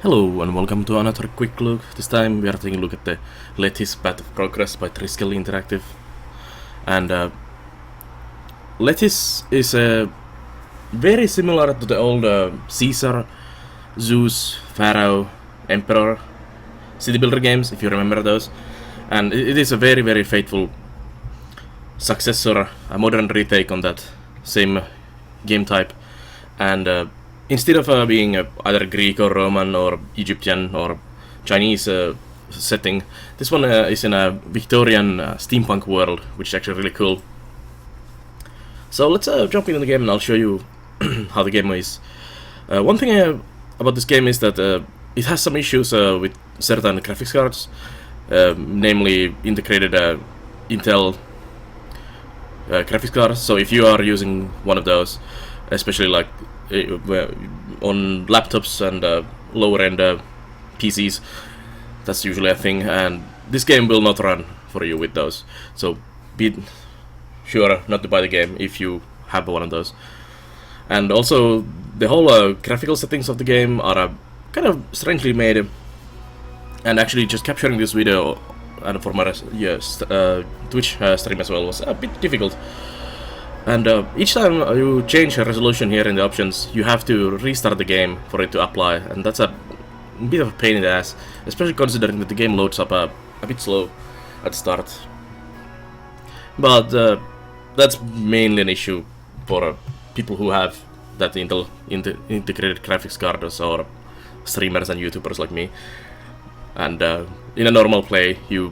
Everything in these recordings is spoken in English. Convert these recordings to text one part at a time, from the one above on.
Hello and welcome to another quick look. This time we are taking a look at the Lethis Path of Progress by Triskell Interactive. And Lethis is very similar to the old Caesar, Zeus, Pharaoh, Emperor city builder games, if you remember those. And it is a very faithful successor, a modern retake on that same game type. And instead of being either Greek or Roman or Egyptian or Chinese setting, this one is in a Victorian steampunk world, which is actually really cool. So let's jump into the game and I'll show you how the game is. One thing about this game is that it has some issues with certain graphics cards, namely integrated Intel graphics cards. So if you are using one of those, especially like on laptops and lower end PCs, that's usually a thing, and this game will not run for you with those. So be sure not to buy the game if you have one of those. And also the whole graphical settings of the game are kind of strangely made, and actually just capturing this video and for my Twitch stream as well was a bit difficult. And each time you change a resolution here in the options, you have to restart the game for it to apply, and that's a bit of a pain in the ass, especially considering that the game loads up a bit slow at the start. But that's mainly an issue for people who have that Intel integrated graphics cards or streamers and YouTubers like me. And in a normal play, you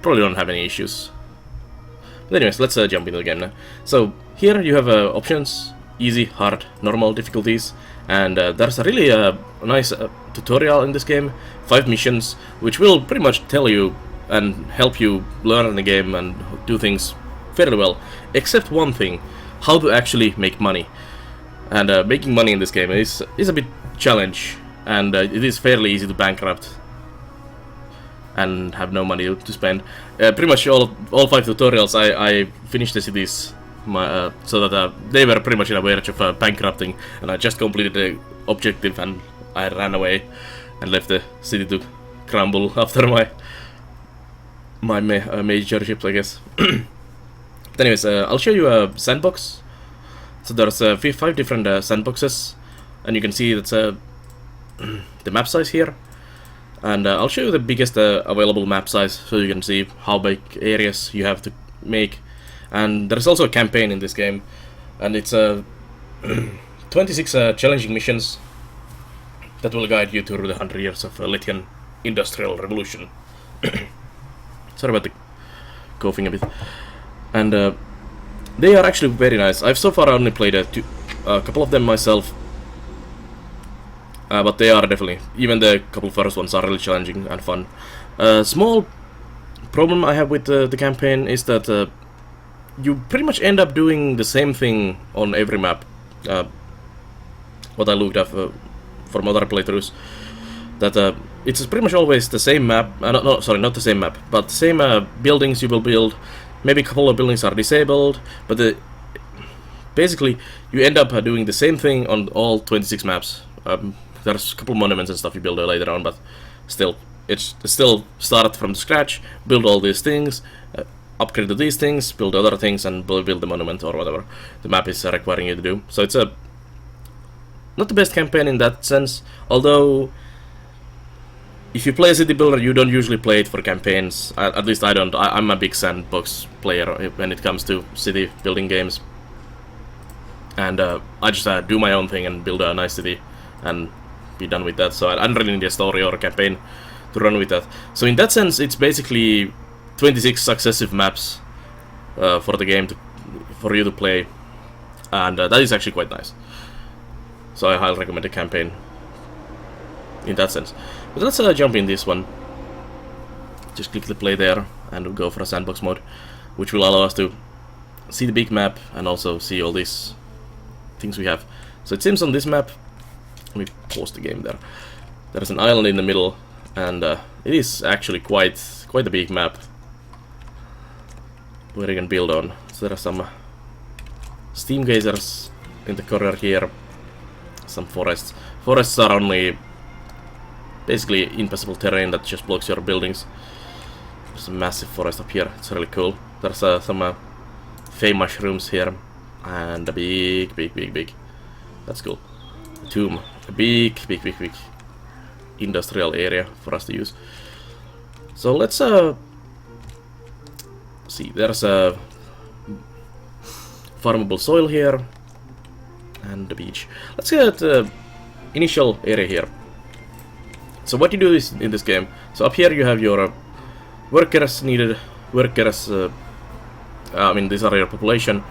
probably don't have any issues. But anyways, let's jump into the game now. So here you have options: easy, hard, normal difficulties, and there's a really nice tutorial in this game, 5 missions, which will pretty much tell you and help you learn the game and do things fairly well, except one thing: how to actually make money. And making money in this game is a bit challenge, and it is fairly easy to bankrupt and have no money to spend. Pretty much all 5 tutorials I finished the cities so that they were pretty much in a verge of bankrupting, and I just completed the objective and I ran away and left the city to crumble after my major ships, I guess. But anyways, I'll show you a sandbox. So there's 5 different sandboxes, and you can see that's the map size here. And I'll show you the biggest available map size, so you can see how big areas you have to make. And there's also a campaign in this game, and it's 26 challenging missions that will guide you through the 100 years of Lithian Industrial Revolution. Sorry about the coughing a bit. And they are actually very nice. I've so far only played a couple of them myself, but they are definitely, even the couple first ones are really challenging and fun. Small problem I have with the campaign is that you pretty much end up doing the same thing on every map. What I looked up from other playthroughs, that it's pretty much always the same map. Sorry, not the same map, but the same buildings you will build. Maybe a couple of buildings are disabled, but basically you end up doing the same thing on all 26 maps. There's a couple monuments and stuff you build later on, but still, it's still start from scratch, build all these things, upgrade to these things, build other things, and build the monument or whatever the map is requiring you to do. So it's not the best campaign in that sense, although if you play a city builder, you don't usually play it for campaigns. At least I don't. I'm a big sandbox player when it comes to city building games, and I just do my own thing and build a nice city and be done with that. So I don't really need a story or a campaign to run with that. So in that sense, it's basically 26 successive maps for the game for you to play, and that is actually quite nice. So I highly recommend the campaign in that sense. But let's jump in this one. Just click the play there and we'll go for a sandbox mode, which will allow us to see the big map and also see all these things we have. So it seems on this map, let me pause the game there. There's an island in the middle, and it is actually quite a big map where you can build on. So there are some steam geysers in the corner here, some forests. Forests are only basically impassable terrain that just blocks your buildings. There's a massive forest up here. It's really cool. There's some fey mushrooms here, and a big. That's cool. A tomb. A big industrial area for us to use. So let's see. There's a farmable soil here, and the beach. Let's get the initial area here. So what you do is in this game. So up here you have your workers needed. Workers. I mean, these are your population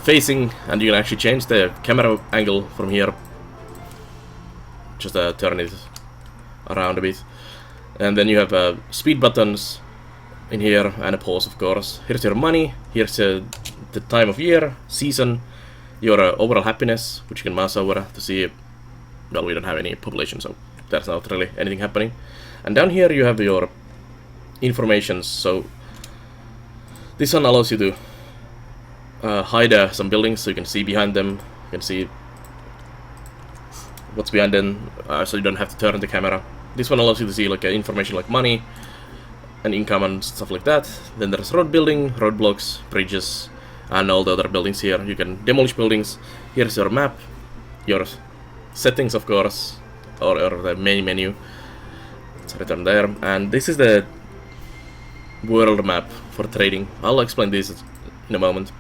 facing, and you can actually change the camera angle from here. Just turn it around a bit, and then you have speed buttons in here and a pause, of course. Here's your money. Here's the time of year, season, your overall happiness, which you can mouse over to see. Well, we don't have any population, so there's not really anything happening. And down here you have your information. So this one allows you to hide some buildings, so you can see behind them. You can see what's behind them, so you don't have to turn the camera. This one allows you to see like information like money and income and stuff like that. Then there's road building, roadblocks, bridges, and all the other buildings here. You can demolish buildings. Here's your map, your settings, of course, or the main menu. It's written there. And this is the world map for trading. I'll explain this in a moment.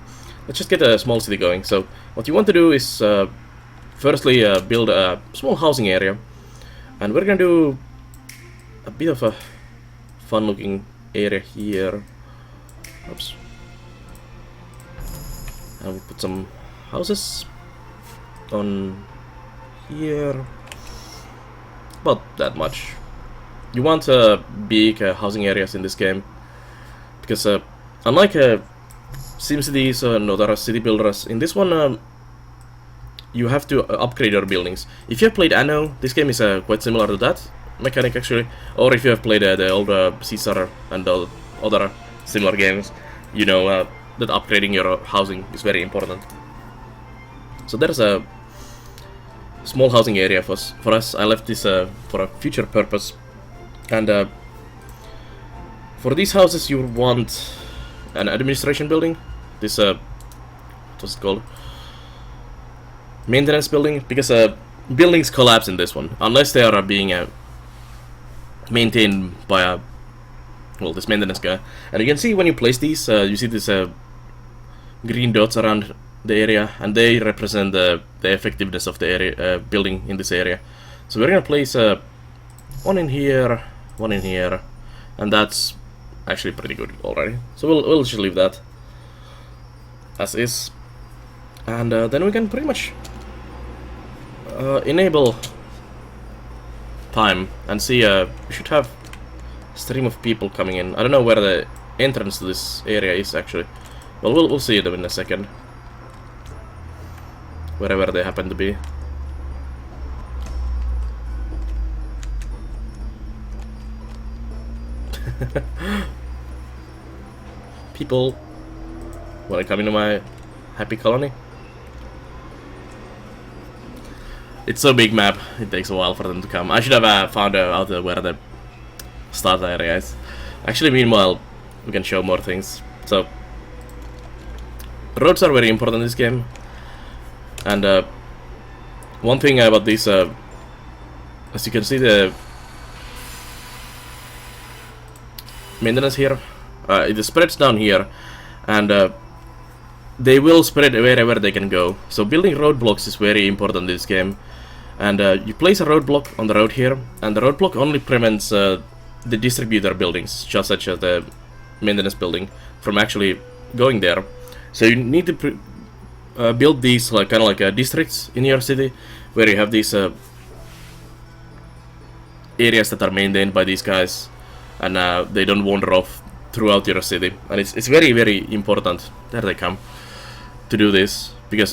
Let's just get a small city going. So what you want to do is firstly build a small housing area, and we're gonna do a bit of a fun looking area here. Oops. And we put some houses on here, about that much. You want big housing areas in this game, because unlike SimCities and other city builders, in this one you have to upgrade your buildings. If you have played Anno, this game is quite similar to that mechanic actually, or if you have played the older Caesar and the other similar games, you know that upgrading your housing is very important. So there's a small housing area for us. I left this for a future purpose, and for these houses you want an administration building. This what's it called? Maintenance building, because buildings collapse in this one unless they are being maintained by this maintenance guy. And you can see when you place these, you see this green dots around the area, and they represent the effectiveness of the area building in this area. So we're gonna place one in here, and that's actually pretty good already. So we'll just leave that as is, and then we can pretty much enable time and see. We should have a stream of people coming in. I don't know where the entrance to this area is actually. Well, we'll see them in a second, wherever they happen to be. People wanna come into my happy colony? It's so big map, it takes a while for them to come. I should have found out where the start area is. Actually, meanwhile, we can show more things. So, roads are very important in this game. And one thing about this, as you can see, the maintenance here, it spreads down here, and they will spread wherever they can go. So building roadblocks is very important in this game. And you place a roadblock on the road here, and the roadblock only prevents the distributor buildings, just such as the maintenance building, from actually going there. So you need to build these kind of like districts in your city, where you have these areas that are maintained by these guys, and they don't wander off throughout your city. And it's very, very important, there they come, to do this, because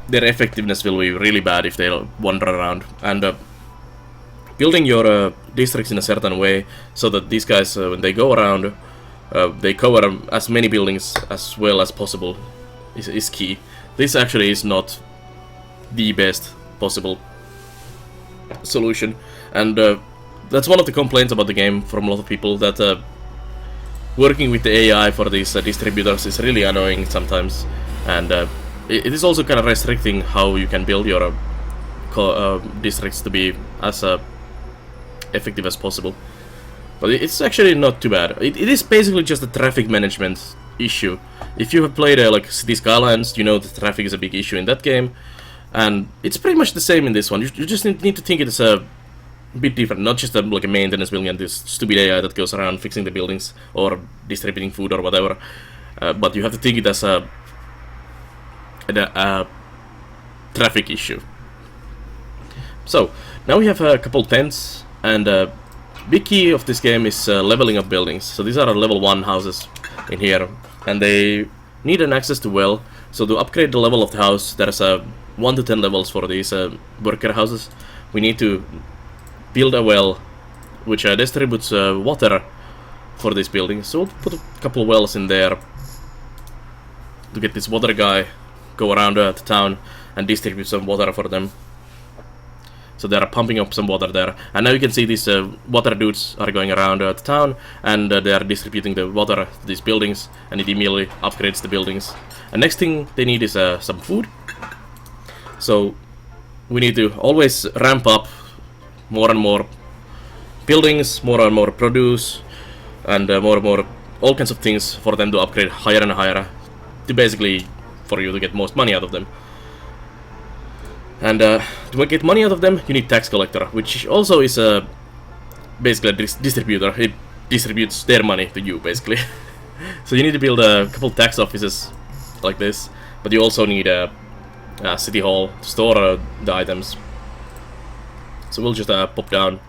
their effectiveness will be really bad if they wander around. And building your districts in a certain way, so that these guys, when they go around, they cover as many buildings as well as possible, is key. This actually is not the best possible solution, and that's one of the complaints about the game from a lot of people, that working with the AI for these distributors is really annoying sometimes, and it is also kind of restricting how you can build your districts to be as effective as possible. But it's actually not too bad. It is basically just a traffic management issue. If you have played like City Skylines, you know that traffic is a big issue in that game, and it's pretty much the same in this one. You just need to think it as a bit different, not just like a maintenance building and this stupid AI that goes around fixing the buildings or distributing food or whatever. But you have to think it as a traffic issue. So now we have a couple tents, and big key of this game is leveling up buildings. So these are level 1 houses in here, and they need an access to well. So to upgrade the level of the house, there's 1 to 10 levels for these worker houses. We need to build a well which distributes water for this building. So we'll put a couple of wells in there to get this water guy go around the town and distribute some water for them. So they are pumping up some water there, and now you can see these water dudes are going around the town, and they are distributing the water to these buildings, and it immediately upgrades the buildings. And next thing they need is some food. So we need to always ramp up more and more buildings, more and more produce, and more and more all kinds of things for them to upgrade higher and higher, to basically for you to get most money out of them. And to get money out of them, you need tax collector, which also is basically a distributor. It distributes their money to you, basically. So you need to build a couple tax offices like this, but you also need a city hall to store the items. So we'll just pop down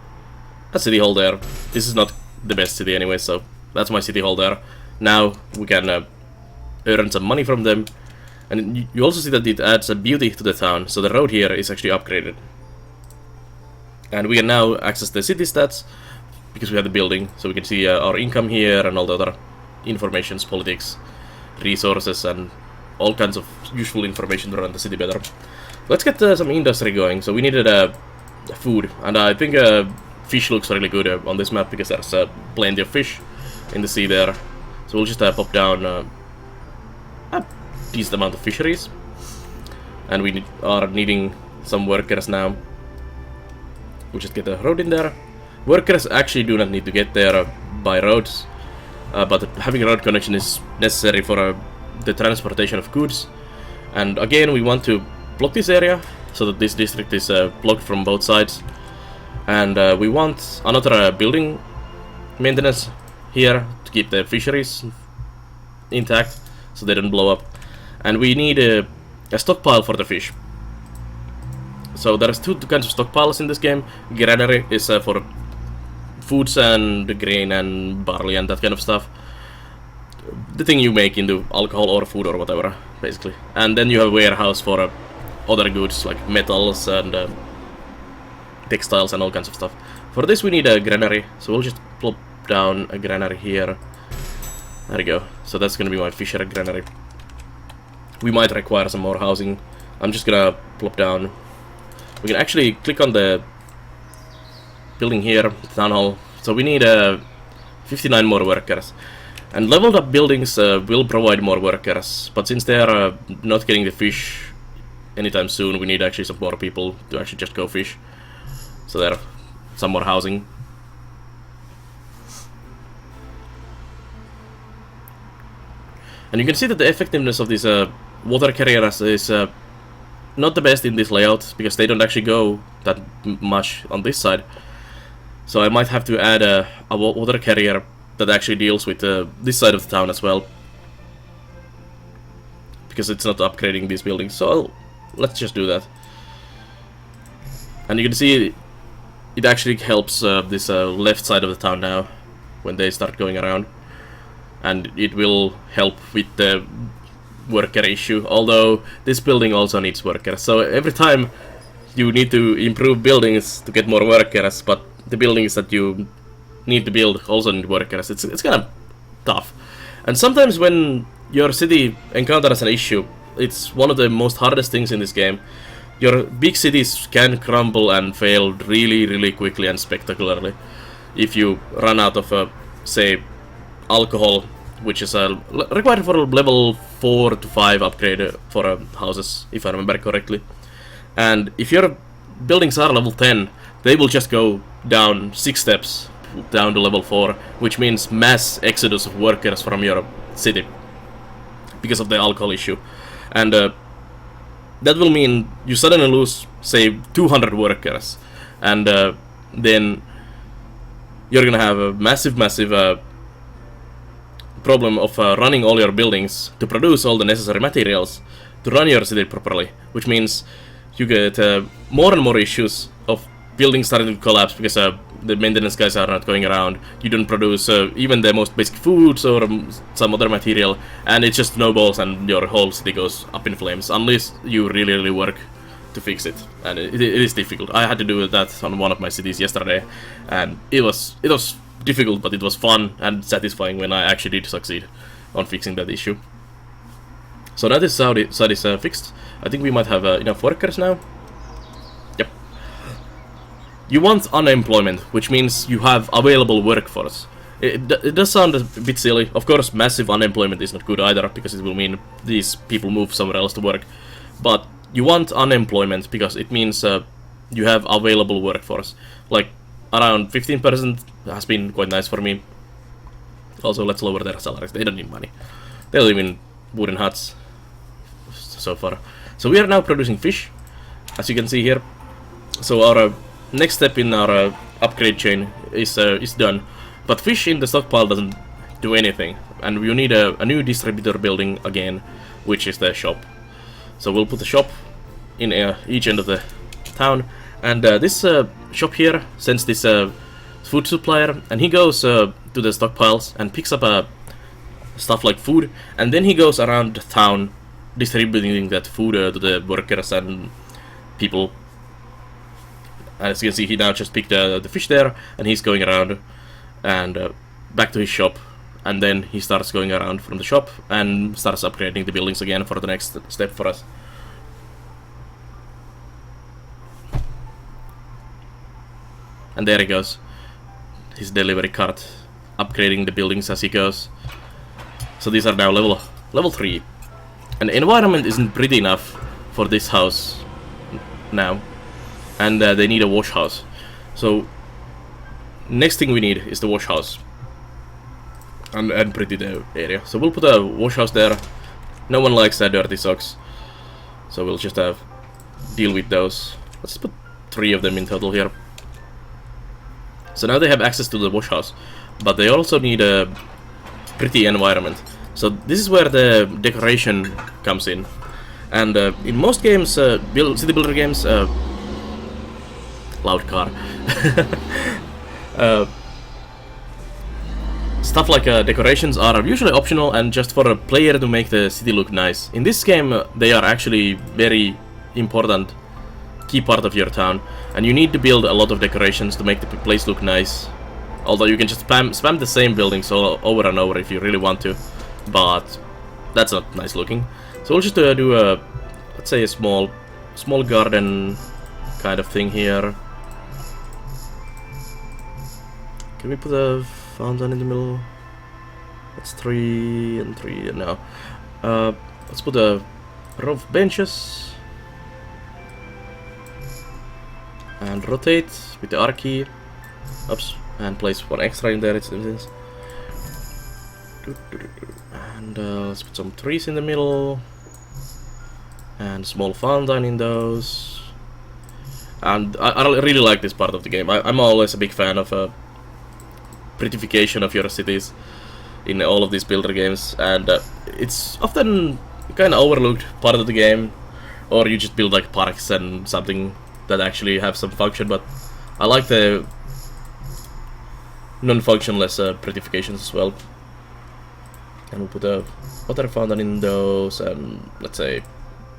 a city hall there. This is not the best city anyway, so that's my city hall there. Now we can earn some money from them. And you also see that it adds a beauty to the town, so the road here is actually upgraded. And we can now access the city stats, because we have the building, so we can see our income here and all the other informations, politics, resources, and all kinds of useful information to run the city better. Let's get some industry going. So we needed food, and I think fish looks really good on this map, because there's plenty of fish in the sea there. So we'll just pop down a decent amount of fisheries, and we are needing some workers now. We'll just get a road in there. Workers actually do not need to get there by roads, but having a road connection is necessary for the transportation of goods. And again, we want to block this area so that this district is blocked from both sides. And we want another building maintenance here to keep the fisheries intact so they don't blow up. And we need a stockpile for the fish. So there's two kinds of stockpiles in this game. Granary is for foods and grain and barley and that kind of stuff. The thing you make into alcohol or food or whatever, basically. And then you have a warehouse for other goods like metals and textiles and all kinds of stuff. For this we need a granary, so we'll just plop down a granary here. There we go. So that's gonna be my fisher granary. We might require some more housing. I'm just gonna plop down. We can actually click on the building here, town hall. So we need 59 more workers. And leveled up buildings will provide more workers, but since they are not getting the fish anytime soon, we need actually some more people to actually just go fish. So there, some more housing. And you can see that the effectiveness of these water carriers is not the best in this layout, because they don't actually go that much on this side. So I might have to add a water carrier that actually deals with this side of the town as well, because it's not upgrading these buildings. So let's just do that. And you can see it actually helps this left side of the town now when they start going around, and it will help with the worker issue, although this building also needs workers. So every time you need to improve buildings to get more workers, but the buildings that you need to build also need workers. It's kind of tough. And sometimes when your city encounters an issue, it's one of the most hardest things in this game your big cities can crumble and fail really quickly and spectacularly if you run out of, say, alcohol, which is required for a level 4 to 5 upgrade for houses, if I remember correctly. And if your buildings are level 10, they will just go down 6 steps down to level 4, which means mass exodus of workers from your city because of the alcohol issue. And that will mean you suddenly lose, say, 200 workers, and then you're gonna have a massive problem of running all your buildings to produce all the necessary materials to run your city properly, which means you get more and more issues of buildings starting to collapse because the maintenance guys are not going around. You don't produce even the most basic foods or some other material, and it just snowballs and your whole city goes up in flames unless you really work to fix it. And it is difficult. I had to do that on one of my cities yesterday, and it was difficult, but it was fun and satisfying when I actually did succeed on fixing that issue. So that is how the site is fixed. I think we might have enough workers now. Yep. You want unemployment, which means you have available workforce. It does sound a bit silly. Of course, massive unemployment is not good either, because it will mean these people move somewhere else to work. But you want unemployment because it means you have available workforce. Like, around 15% has been quite nice for me. Also, let's lower their salaries. They don't need money. They live in wooden huts so far. So we are now producing fish, as you can see here. So our next step in our upgrade chain is done. But fish in the stockpile doesn't do anything, and we need a new distributor building again, which is the shop. So we'll put the shop in each end of the town, and this shop here sends this food supplier, and he goes to the stockpiles and picks up stuff like food, and then he goes around the town distributing that food to the workers and people. As you can see, he now just picked the fish there, and he's going around and back to his shop, and then he starts going around from the shop and starts upgrading the buildings again for the next step for us. And there he goes, his delivery cart, upgrading the buildings as he goes. So these are now level 3. And the environment isn't pretty enough for this house now, and they need a wash house. So next thing we need is the wash house and pretty the area. So we'll put a wash house there. No one likes dirty socks, so we'll just deal with those. Let's put 3 of them in total here. So now they have access to the wash house, but they also need a pretty environment. So this is where the decoration comes in. And in most games, city builder games, loud car, stuff like decorations are usually optional and just for a player to make the city look nice. In this game, they are actually very important key part of your town, and you need to build a lot of decorations to make the place look nice. Although you can just spam the same buildings over and over if you really want to, but that's not nice looking. So we'll just do a, let's say, a small garden kind of thing here. Can we put a fountain in the middle? That's 3 and 3 now. Let's put a row of benches and rotate with the R key. Oops, and place 1 extra in there. And let's put some trees in the middle and small fountain in those. And I really like this part of the game. I'm always a big fan of prettification of your cities in all of these builder games, and it's often kind of overlooked part of the game, or you just build like parks and something that actually have some function. But I like the non-functionless prettifications as well. And we'll put a water fountain in those, and let's say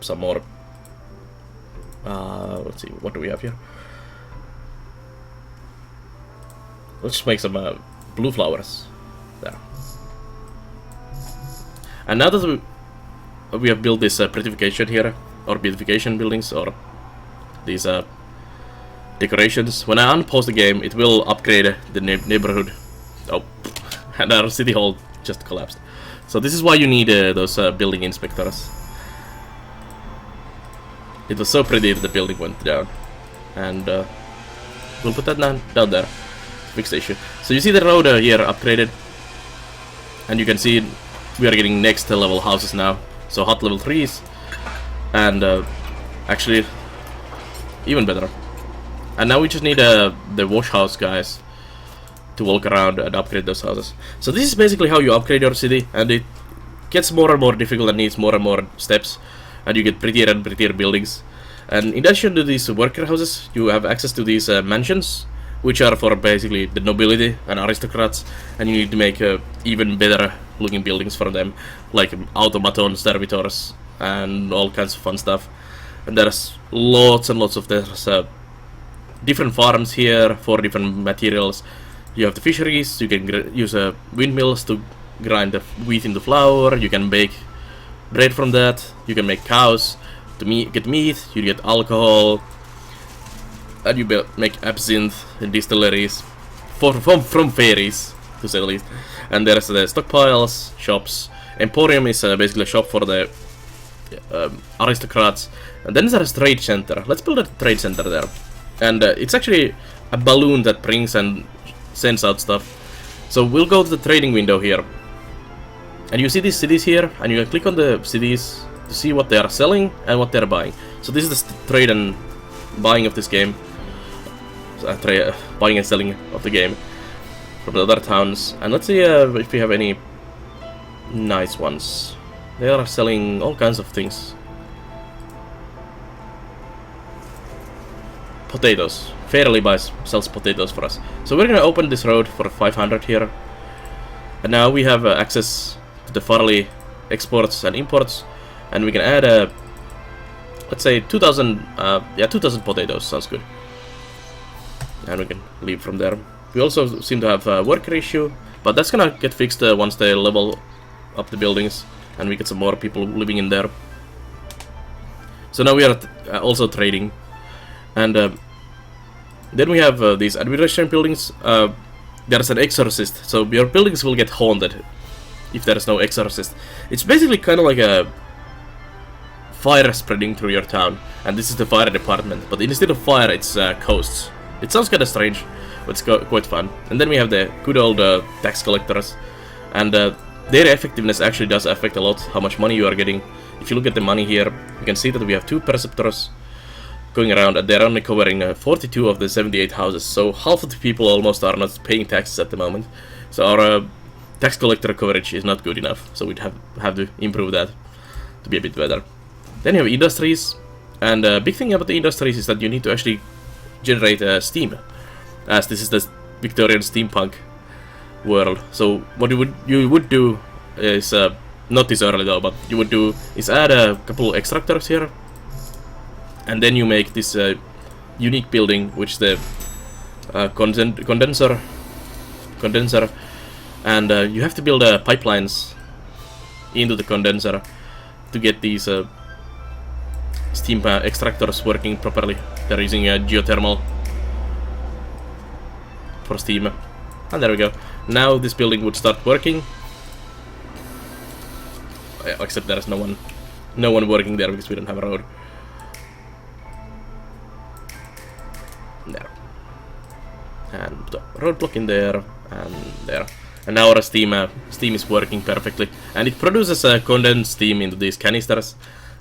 some more. Let's see, what do we have here? Let's just make some blue flowers there. And now that we have built this prettification here, or beautification buildings, or these decorations. When I unpause the game, it will upgrade the neighborhood. Oh, and our city hall just collapsed. So this is why you need those building inspectors. It was so pretty that the building went down. And we'll put that down there. Fix the issue. So you see the road here upgraded. And you can see we are getting next level houses now. So hot level 3s. And actually, even better. And now we just need the wash house guys to walk around and upgrade those houses. So this is basically how you upgrade your city. And it gets more and more difficult and needs more and more steps. And you get prettier and prettier buildings. And in addition to these worker houses, you have access to these mansions, which are for basically the nobility and aristocrats, and you need to make even better looking buildings for them, like automaton servitors and all kinds of fun stuff. And there's lots and lots of different farms here for different materials. You have the fisheries, you can use windmills to grind the wheat into flour, you can bake bread from that, you can make cows to get meat, you get alcohol, and you make absinthe in distilleries from fairies, to say the least. And there's the stockpiles, shops. Emporium is basically a shop for the aristocrats. And then there's a trade center. Let's build a trade center there. And it's actually a balloon that brings and sends out stuff. So we'll go to the trading window here. And you see these cities here, and you can click on the cities to see what they are selling and what they are buying. So this is the trade and buying of this game. Buying and selling of the game from the other towns. And let's see if we have any nice ones. They are selling all kinds of things. Potatoes. Fairly sells potatoes for us. So we're gonna open this road for 500 here. And now we have access to the Farley exports and imports. And we can add let's say 2,000 2,000 potatoes, sounds good. And we can leave from there. We also seem to have a worker issue, but that's gonna get fixed once they level up the buildings and we get some more people living in there. So now we are also trading. And then we have these administration buildings. There's an exorcist, so your buildings will get haunted if there is no exorcist. It's basically kind of like a fire spreading through your town, and this is the fire department, but instead of fire it's ghosts. It sounds kind of strange, but it's quite fun. And then we have the good old tax collectors, and their effectiveness actually does affect a lot how much money you are getting. If you look at the money here, you can see that we have 2 preceptors going around, and they're only covering 42 of the 78 houses, so half of the people almost are not paying taxes at the moment. So our tax collector coverage is not good enough, so we'd have to improve that to be a bit better. Then you have industries, and a big thing about the industries is that you need to actually generate steam, as this is the Victorian steampunk world. So what you would do is, not this early though, but you would do is add a couple extractors here, and then you make this unique building, which is the condenser, and you have to build pipelines into the condenser to get these steam extractors working properly. They're using geothermal for steam. And there we go. Now this building would start working. Except there is no one working there because we don't have a road. There. And put a roadblock in there and there. And now our steam is working perfectly. And it produces condensed steam into these canisters,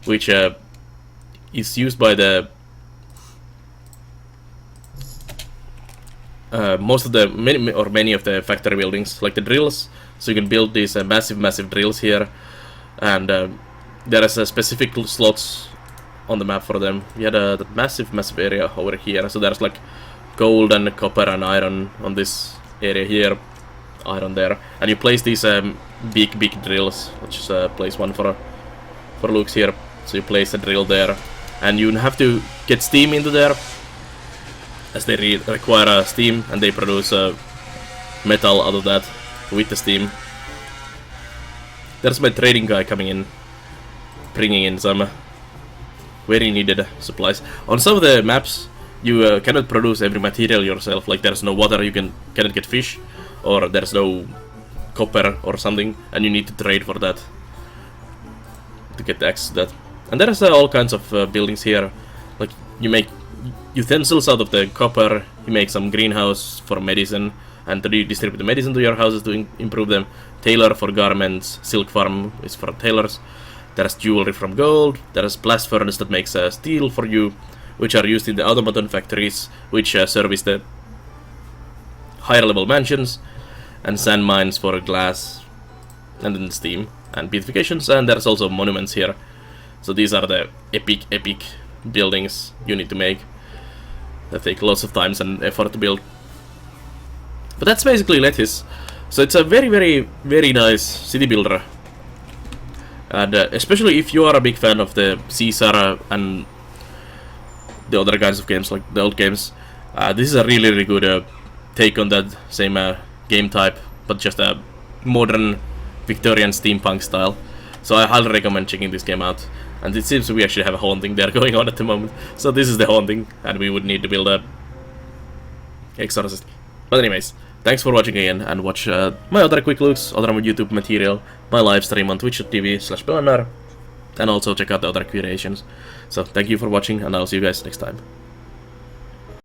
which is used by the many of the factory buildings, like the drills. So you can build these massive drills here, and there is specific slots on the map for them. We had a massive area over here, so there's like gold and copper and iron on this area here, iron there, and you place these big drills. Let's just place one for Luke's here. So you place a drill there, and you have to get steam into there, as they require steam, and they produce metal out of that with the steam. There's my trading guy coming in, bringing in some very needed supplies. On some of the maps, you cannot produce every material yourself. Like there's no water, you cannot get fish, or there's no copper or something, and you need to trade for that to get access to that. And there's all kinds of buildings here. Like you make utensils out of the copper, you make some greenhouse for medicine, and to distribute the medicine to your houses to improve them. Tailor for garments, silk farm is for tailors. There's jewelry from gold, there's blast furnace that makes steel for you, which are used in the automaton factories, which service the higher level mansions, and sand mines for glass, and then steam, and beautifications, and there's also monuments here. So these are the epic buildings you need to make that take lots of time and effort to build. But that's basically Lethis. So it's a very nice city builder. And especially if you are a big fan of the Caesar and the other kinds of games, like the old games, this is a really good take on that same game type, but just a modern Victorian steampunk style. So I highly recommend checking this game out. And it seems we actually have a haunting there going on at the moment. So this is the haunting, and we would need to build a exorcist. But anyways, thanks for watching again, and watch my other quick looks, other YouTube material, my live stream on twitch.tv/Belanar, and also check out the other creations. So thank you for watching, and I'll see you guys next time.